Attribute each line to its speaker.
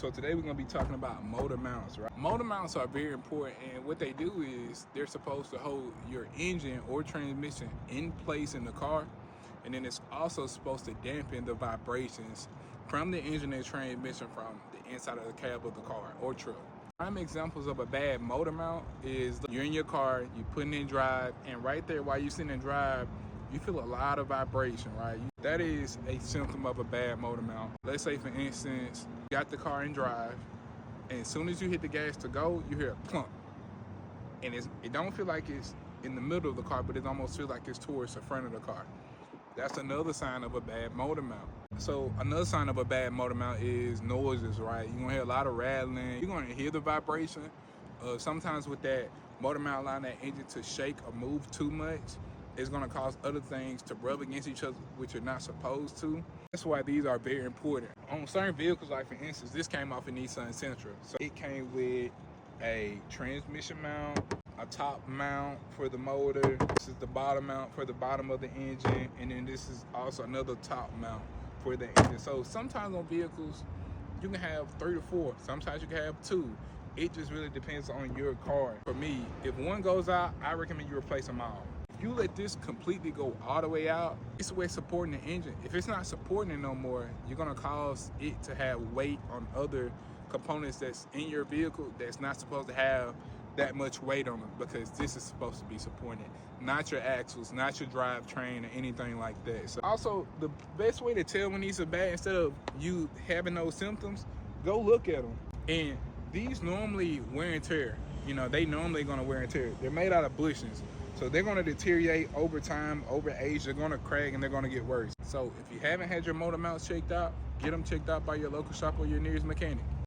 Speaker 1: So today we're going to be talking about motor mounts, right? Motor mounts are very important, and what they do is they're supposed to hold your engine or transmission in place in the car, and then it's also supposed to dampen the vibrations from the engine and transmission from the inside of the cab of the car or truck. Prime examples of a bad motor mount is you're in your car, you're putting in drive, and right there while you're sitting in drive, you feel a lot of vibration, right? That is a symptom of a bad motor mount. Let's say, for instance, you got the car in drive, and as soon as you hit the gas to go, you hear a plunk. And it don't feel like it's in the middle of the car, but it almost feels like it's towards the front of the car. That's another sign of a bad motor mount. So another sign of a bad motor mount is noises, right? You're gonna hear a lot of rattling. You're gonna hear the vibration. Sometimes with that motor mount allowing that engine to shake or move too much, it's gonna cause other things to rub against each other, which you're not supposed to. That's why these are very important. On certain vehicles, like for instance, this came off a Nissan Sentra. So it came with a transmission mount, a top mount for the motor. This is the bottom mount for the bottom of the engine. And then this is also another top mount for the engine. So sometimes on vehicles, you can have 3 to 4. Sometimes you can have 2. It just really depends on your car. For me, if one goes out, I recommend you replace them all. If you let this completely go all the way out, it's a way supporting the engine. If it's not supporting it no more, you're gonna cause it to have weight on other components that's in your vehicle that's not supposed to have that much weight on them, because this is supposed to be supported, not your axles, not your drivetrain or anything like that. So also, the best way to tell when these are bad, instead of you having those symptoms, go look at them. And these normally wear and tear. You know, they normally gonna wear and tear. They're made out of bushings. So they're gonna deteriorate over time, over age, they're gonna crack and they're gonna get worse. So if you haven't had your motor mounts checked out, get them checked out by your local shop or your nearest mechanic.